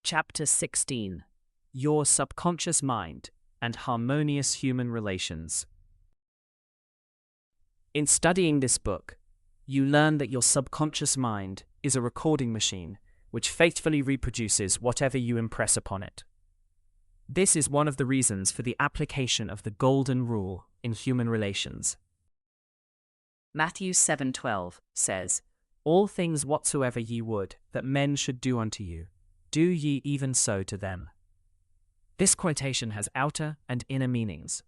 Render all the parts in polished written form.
Chapter 16: Your Subconscious Mind and Harmonious Human Relations. In studying this book, you learn that your subconscious mind is a recording machine which faithfully reproduces whatever you impress upon it. This is one of the reasons for the application of the golden rule in human relations. Matthew 7:12 says, "All things whatsoever ye would that men should do unto you, do ye even so to them." This quotation has outer and inner meanings.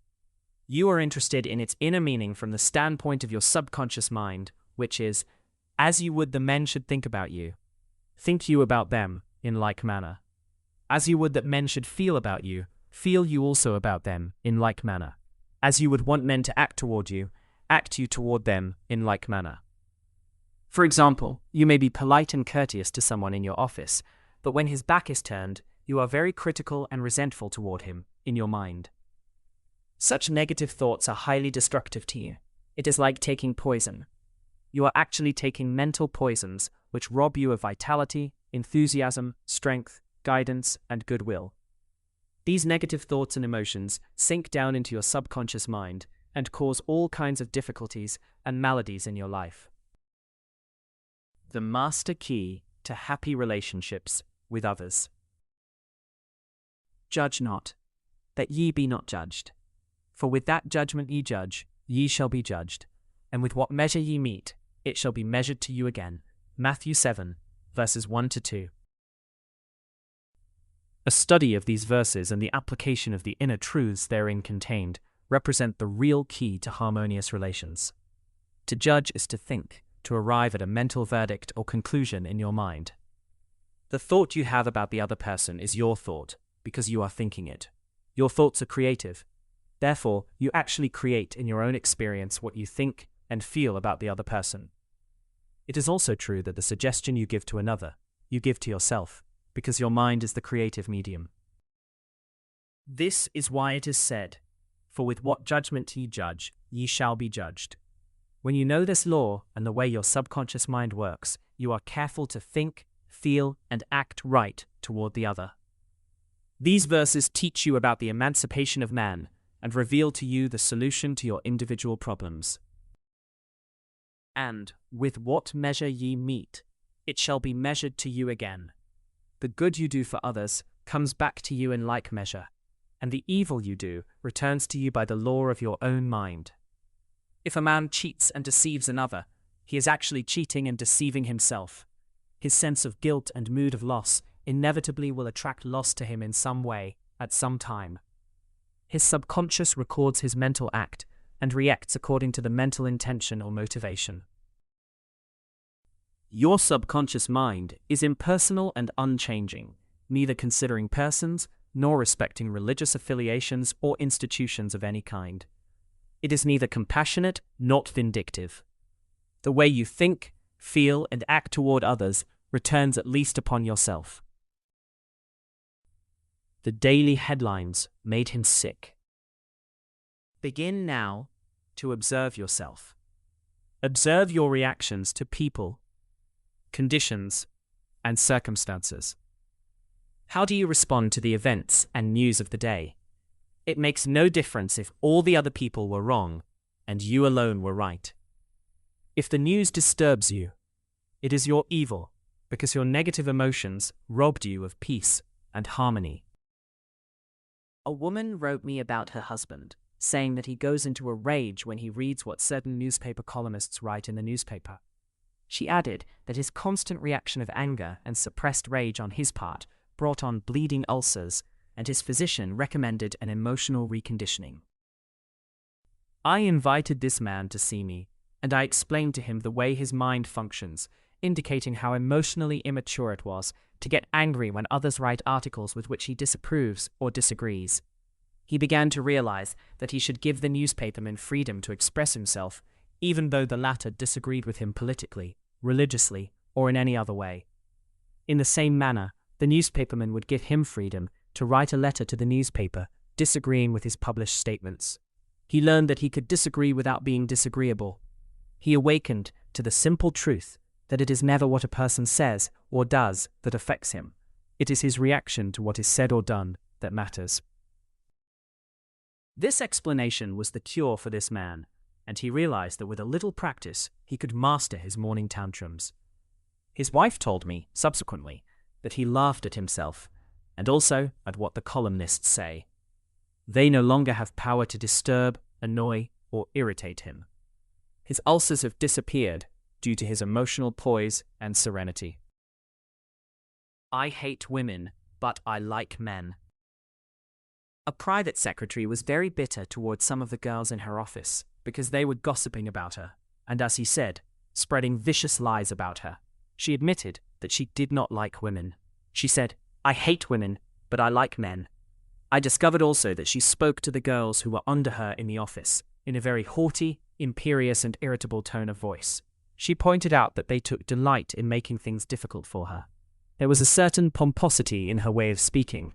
You are interested in its inner meaning from the standpoint of your subconscious mind, which is, as you would the men should think about you, think you about them in like manner. As you would that men should feel about you, feel you also about them in like manner. As you would want men to act toward you, act you toward them in like manner. For example, you may be polite and courteous to someone in your office, but when his back is turned, you are very critical and resentful toward him in your mind. Such negative thoughts are highly destructive to you. It is like taking poison. You are actually taking mental poisons which rob you of vitality, enthusiasm, strength, guidance, and goodwill. These negative thoughts and emotions sink down into your subconscious mind and cause all kinds of difficulties and maladies in your life. The master key to happy relationships with others. Judge not, that ye be not judged. For with that judgment ye judge, ye shall be judged. And with what measure ye mete, it shall be measured to you again. Matthew 7, verses 1-2. A study of these verses and the application of the inner truths therein contained represent the real key to harmonious relations. To judge is to think, to arrive at a mental verdict or conclusion in your mind. The thought you have about the other person is your thought, because you are thinking it. Your thoughts are creative. Therefore, you actually create in your own experience what you think and feel about the other person. It is also true that the suggestion you give to another, you give to yourself, because your mind is the creative medium. This is why it is said, "For with what judgment ye judge, ye shall be judged." When you know this law and the way your subconscious mind works, you are careful to think, feel, and act right toward the other. These verses teach you about the emancipation of man and reveal to you the solution to your individual problems. And with what measure ye mete, it shall be measured to you again. The good you do for others comes back to you in like measure, and the evil you do returns to you by the law of your own mind. If a man cheats and deceives another, he is actually cheating and deceiving himself. His sense of guilt and mood of loss inevitably will attract loss to him in some way, at some time. His subconscious records his mental act and reacts according to the mental intention or motivation. Your subconscious mind is impersonal and unchanging, neither considering persons nor respecting religious affiliations or institutions of any kind. It is neither compassionate nor vindictive. The way you think, feel, and act toward others returns at least upon yourself. The daily headlines made him sick. Begin now to observe yourself. Observe your reactions to people, conditions, and circumstances. How do you respond to the events and news of the day? It makes no difference if all the other people were wrong and you alone were right. If the news disturbs you, it is your evil, because your negative emotions robbed you of peace and harmony. A woman wrote me about her husband, saying that he goes into a rage when he reads what certain newspaper columnists write in the newspaper. She added that his constant reaction of anger and suppressed rage on his part brought on bleeding ulcers, and his physician recommended an emotional reconditioning. I invited this man to see me, and I explained to him the way his mind functions, indicating how emotionally immature it was to get angry when others write articles with which he disapproves or disagrees. He began to realize that he should give the newspaperman freedom to express himself, even though the latter disagreed with him politically, religiously, or in any other way. In the same manner, the newspaperman would give him freedom to write a letter to the newspaper, disagreeing with his published statements. He learned that he could disagree without being disagreeable. He awakened to the simple truth that it is never what a person says or does that affects him, It is his reaction to what is said or done that matters. This explanation was the cure for this man, and he realized that with a little practice, he could master his morning tantrums. His wife told me, subsequently, that he laughed at himself, and also at what the columnists say. They no longer have power to disturb, annoy, or irritate him. His ulcers have disappeared due to his emotional poise and serenity. I hate women, but I like men. A private secretary was very bitter towards some of the girls in her office because they were gossiping about her, and as he said, spreading vicious lies about her. She admitted that she did not like women. She said, "I hate women, but I like men." I discovered also that she spoke to the girls who were under her in the office in a very haughty, imperious, and irritable tone of voice. She pointed out that they took delight in making things difficult for her. There was a certain pomposity in her way of speaking,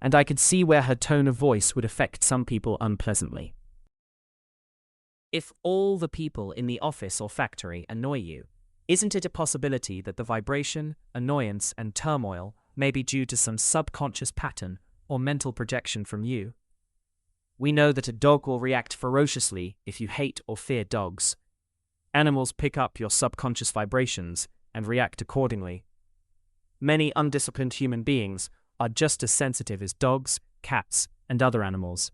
and I could see where her tone of voice would affect some people unpleasantly. If all the people in the office or factory annoy you, isn't it a possibility that the vibration, annoyance, and turmoil may be due to some subconscious pattern or mental projection from you? We know that a dog will react ferociously if you hate or fear dogs. Animals pick up your subconscious vibrations and react accordingly. Many undisciplined human beings are just as sensitive as dogs, cats, and other animals.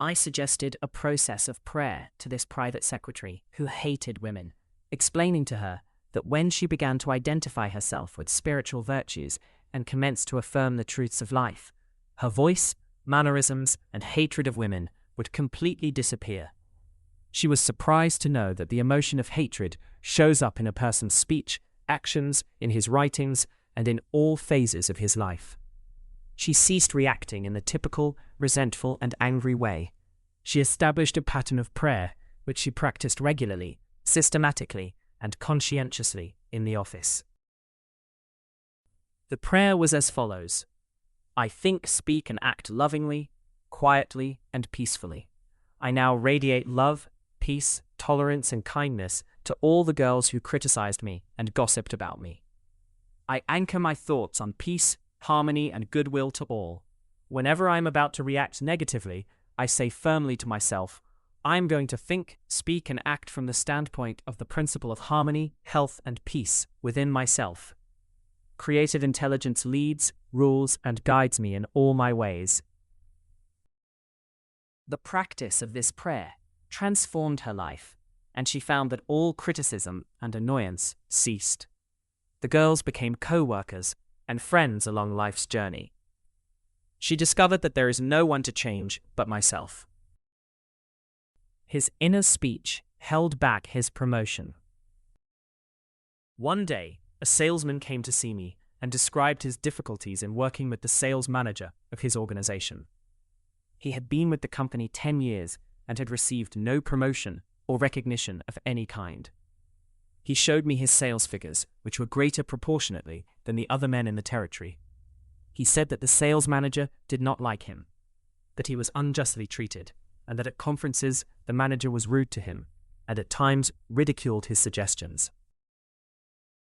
I suggested a process of prayer to this private secretary who hated women, explaining to her that when she began to identify herself with spiritual virtues and commenced to affirm the truths of life, her voice, mannerisms, and hatred of women would completely disappear. She was surprised to know that the emotion of hatred shows up in a person's speech, actions, in his writings, and in all phases of his life. She ceased reacting in the typical, resentful, and angry way. She established a pattern of prayer, which she practiced regularly, systematically, and conscientiously in the office. The prayer was as follows: I think, speak, and act lovingly, quietly, and peacefully. I now radiate love, peace, tolerance, and kindness to all the girls who criticized me and gossiped about me. I anchor my thoughts on peace, harmony, and goodwill to all. Whenever I am about to react negatively, I say firmly to myself, I am going to think, speak, and act from the standpoint of the principle of harmony, health, and peace within myself. Creative intelligence leads, rules, and guides me in all my ways. The practice of this prayer transformed her life, and she found that all criticism and annoyance ceased. The girls became co-workers and friends along life's journey. She discovered that there is no one to change but myself. His inner speech held back his promotion. One day, a salesman came to see me and described his difficulties in working with the sales manager of his organization. He had been with the company 10 years and had received no promotion or recognition of any kind. He showed me his sales figures, which were greater proportionately than the other men in the territory. He said that the sales manager did not like him, that he was unjustly treated, and that at conferences the manager was rude to him and at times ridiculed his suggestions.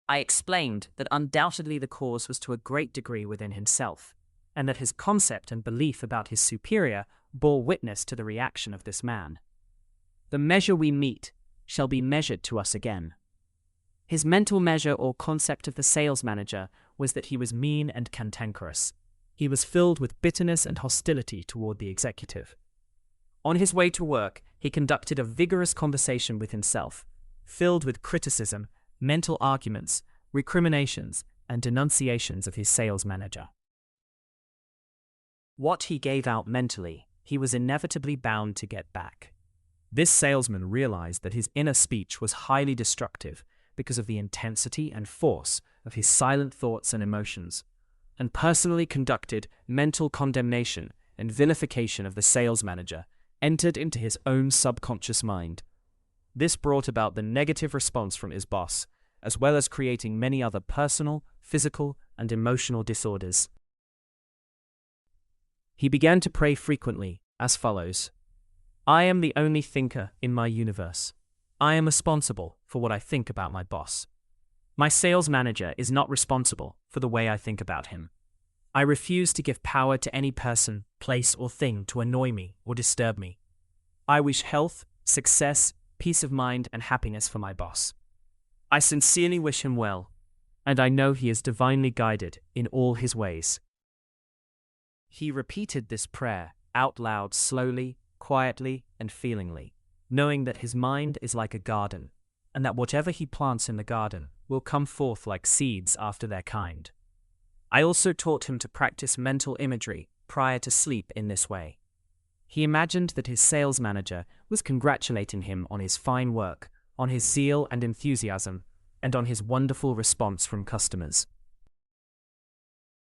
I explained that undoubtedly the cause was to a great degree within himself, and that his concept and belief about his superior bore witness to the reaction of this man. The measure we meet shall be measured to us again. His mental measure or concept of the sales manager was that he was mean and cantankerous. He was filled with bitterness and hostility toward the executive. On his way to work, he conducted a vigorous conversation with himself, filled with criticism, mental arguments, recriminations, and denunciations of his sales manager. What he gave out mentally, he was inevitably bound to get back. This salesman realized that his inner speech was highly destructive because of the intensity and force of his silent thoughts and emotions, and personally conducted mental condemnation and vilification of the sales manager entered into his own subconscious mind. This brought about the negative response from his boss, as well as creating many other personal, physical, and emotional disorders. He began to pray frequently, as follows: I am the only thinker in my universe. I am responsible for what I think about my boss. My sales manager is not responsible for the way I think about him. I refuse to give power to any person, place, or thing to annoy me or disturb me. I wish health, success, peace of mind, and happiness for my boss. I sincerely wish him well, and I know he is divinely guided in all his ways. He repeated this prayer out loud, slowly, quietly, and feelingly, knowing that his mind is like a garden, and that whatever he plants in the garden will come forth like seeds after their kind. I also taught him to practice mental imagery prior to sleep in this way. He imagined that his sales manager was congratulating him on his fine work, on his zeal and enthusiasm, and on his wonderful response from customers.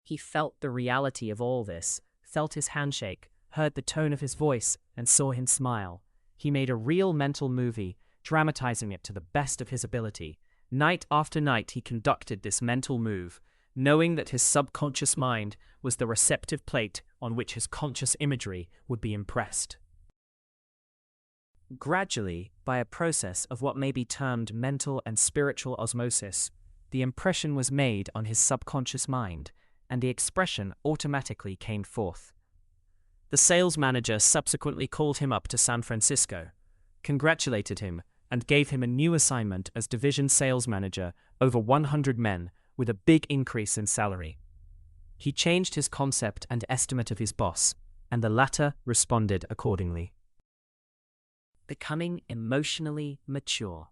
He felt the reality of all this, felt his handshake, heard the tone of his voice, and saw him smile. He made a real mental movie, dramatizing it to the best of his ability. Night after night he conducted this mental move, knowing that his subconscious mind was the receptive plate on which his conscious imagery would be impressed. Gradually, by a process of what may be termed mental and spiritual osmosis, the impression was made on his subconscious mind, and the expression automatically came forth. The sales manager subsequently called him up to San Francisco, congratulated him, and gave him a new assignment as division sales manager over 100 men with a big increase in salary. He changed his concept and estimate of his boss, and the latter responded accordingly. Becoming emotionally mature.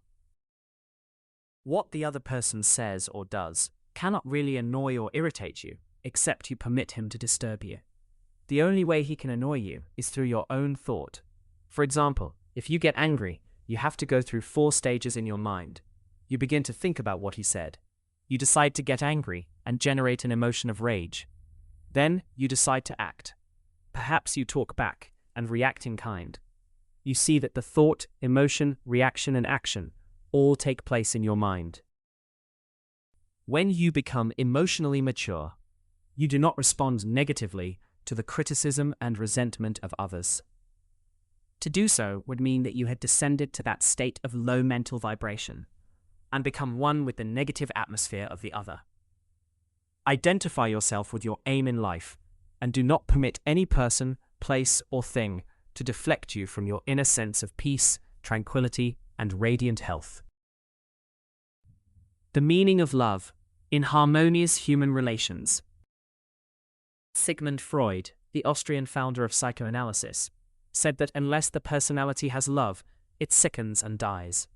What the other person says or does cannot really annoy or irritate you, except you permit him to disturb you. The only way he can annoy you is through your own thought. For example, if you get angry, you have to go through 4 stages in your mind. You begin to think about what he said. You decide to get angry and generate an emotion of rage. Then you decide to act. Perhaps you talk back and react in kind. You see that the thought, emotion, reaction, and action all take place in your mind. When you become emotionally mature, you do not respond negatively to the criticism and resentment of others. To do so would mean that you had descended to that state of low mental vibration and become one with the negative atmosphere of the other. Identify yourself with your aim in life and do not permit any person, place, or thing to deflect you from your inner sense of peace, tranquility, and radiant health. The meaning of love in harmonious human relations. Sigmund Freud, the Austrian founder of psychoanalysis, said that unless the personality has love, it sickens and dies.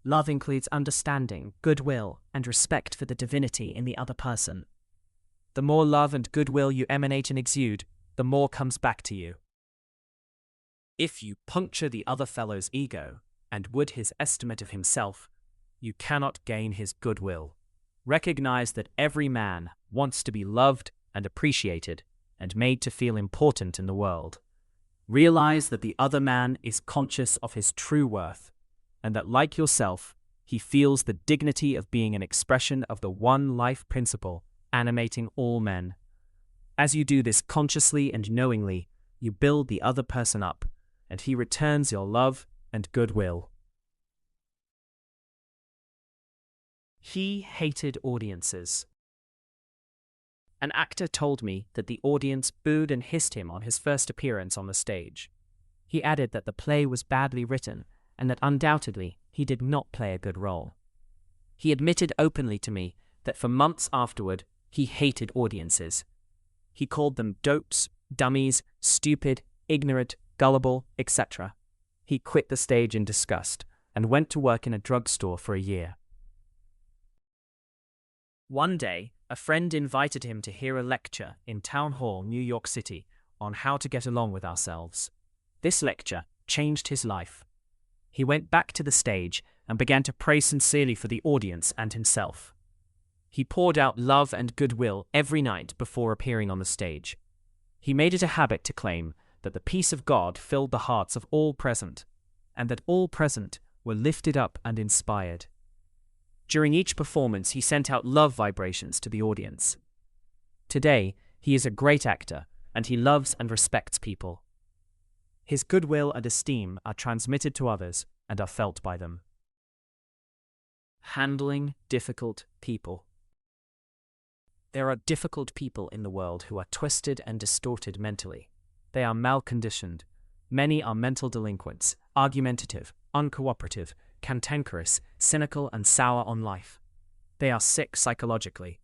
Love includes understanding, goodwill, and respect for the divinity in the other person. The more love and goodwill you emanate and exude, the more comes back to you. If you puncture the other fellow's ego and wound his estimate of himself, you cannot gain his goodwill. Recognize that every man wants to be loved and appreciated and made to feel important in the world. Realize that the other man is conscious of his true worth, and that, like yourself, he feels the dignity of being an expression of the one life principle animating all men. As you do this consciously and knowingly, you build the other person up, and he returns your love and goodwill. He hated audiences. An actor told me that the audience booed and hissed him on his first appearance on the stage. He added that the play was badly written and that undoubtedly he did not play a good role. He admitted openly to me that for months afterward he hated audiences. He called them dopes, dummies, stupid, ignorant, gullible, etc. He quit the stage in disgust and went to work in a drugstore for a year. One day, a friend invited him to hear a lecture in Town Hall, New York City, on how to get along with ourselves. This lecture changed his life. He went back to the stage and began to pray sincerely for the audience and himself. He poured out love and goodwill every night before appearing on the stage. He made it a habit to claim that the peace of God filled the hearts of all present, and that all present were lifted up and inspired. During each performance, he sent out love vibrations to the audience. Today, he is a great actor, and he loves and respects people. His goodwill and esteem are transmitted to others and are felt by them. Handling difficult people. There are difficult people in the world who are twisted and distorted mentally. They are malconditioned. Many are mental delinquents, argumentative, uncooperative, cantankerous, cynical, and sour on life. They are sick psychologically.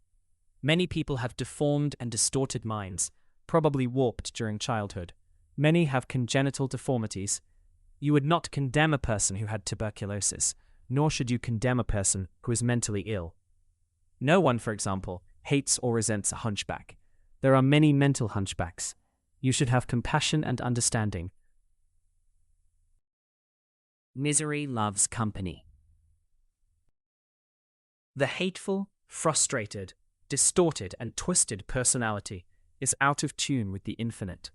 Many people have deformed and distorted minds, probably warped during childhood. Many have congenital deformities. You would not condemn a person who had tuberculosis, nor should you condemn a person who is mentally ill. No one, for example, hates or resents a hunchback. There are many mental hunchbacks. You should have compassion and understanding. Misery loves company. The hateful, frustrated, distorted, and twisted personality is out of tune with the infinite.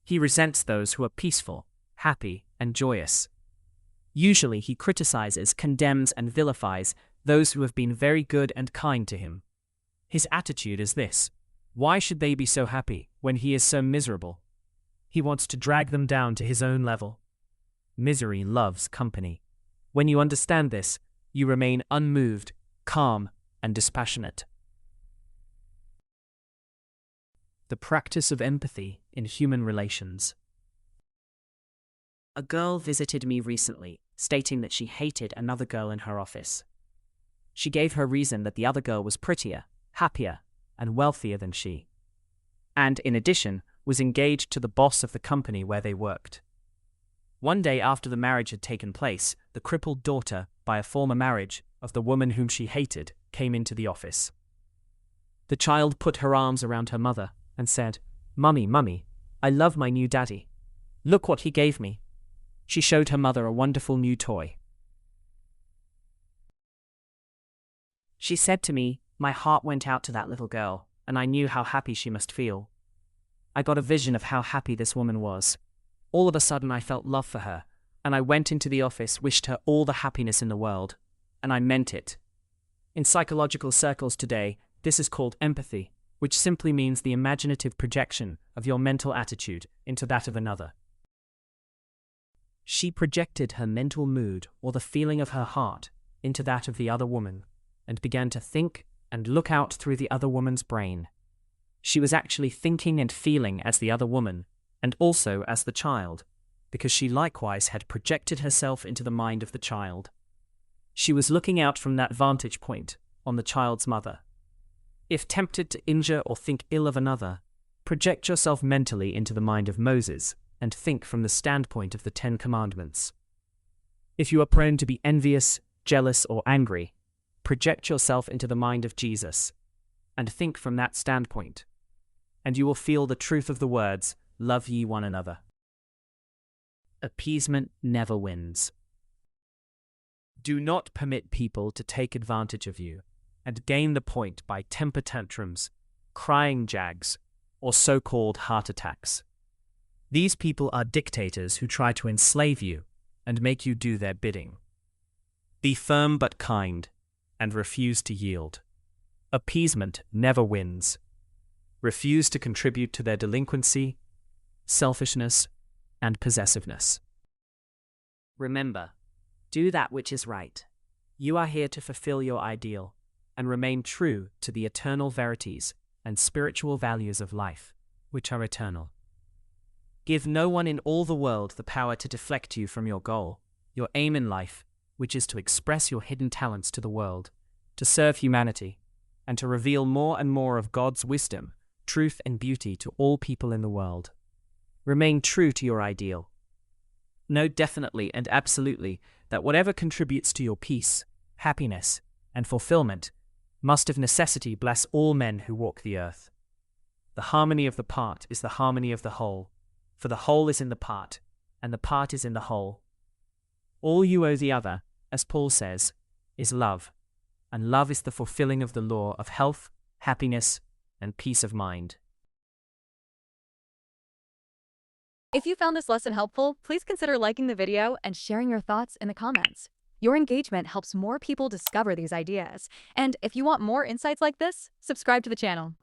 He resents those who are peaceful, happy, and joyous. Usually he criticizes, condemns, and vilifies those who have been very good and kind to him. His attitude is this: why should they be so happy when he is so miserable? He wants to drag them down to his own level. Misery loves company. When you understand this, you remain unmoved, calm, and dispassionate. The practice of empathy in human relations. A girl visited me recently, stating that she hated another girl in her office. She gave her reason that the other girl was prettier, happier, and wealthier than she, and in addition was engaged to the boss of the company where they worked. One day after the marriage had taken place, the crippled daughter, by a former marriage, of the woman whom she hated, came into the office. The child put her arms around her mother and said, "Mummy, Mummy, I love my new daddy. Look what he gave me." She showed her mother a wonderful new toy. She said to me, "My heart went out to that little girl, and I knew how happy she must feel." I got a vision of how happy this woman was. All of a sudden I felt love for her, and I went into the office, wished her all the happiness in the world, and I meant it. In psychological circles today, this is called empathy, which simply means the imaginative projection of your mental attitude into that of another. She projected her mental mood or the feeling of her heart into that of the other woman, and began to think and look out through the other woman's brain. She was actually thinking and feeling as the other woman, and also as the child, because she likewise had projected herself into the mind of the child. She was looking out from that vantage point on the child's mother. If tempted to injure or think ill of another, project yourself mentally into the mind of Moses and think from the standpoint of the 10 Commandments. If you are prone to be envious, jealous, or angry, project yourself into the mind of Jesus and think from that standpoint, and you will feel the truth of the words, "Love ye one another." Appeasement never wins. Do not permit people to take advantage of you and gain the point by temper tantrums, crying jags, or so-called heart attacks. These people are dictators who try to enslave you and make you do their bidding. Be firm but kind, and refuse to yield. Appeasement never wins. Refuse to contribute to their delinquency, selfishness, and possessiveness. Remember, do that which is right. You are here to fulfill your ideal and remain true to the eternal verities and spiritual values of life, which are eternal. Give no one in all the world the power to deflect you from your goal, your aim in life, which is to express your hidden talents to the world, to serve humanity, and to reveal more and more of God's wisdom, truth, and beauty to all people in the world. Remain true to your ideal. Know definitely and absolutely that whatever contributes to your peace, happiness, and fulfillment must of necessity bless all men who walk the earth. The harmony of the part is the harmony of the whole, for the whole is in the part, and the part is in the whole. All you owe the other, as Paul says, is love, and love is the fulfilling of the law of health, happiness, and peace of mind. If you found this lesson helpful, please consider liking the video and sharing your thoughts in the comments. Your engagement helps more people discover these ideas. And if you want more insights like this, subscribe to the channel.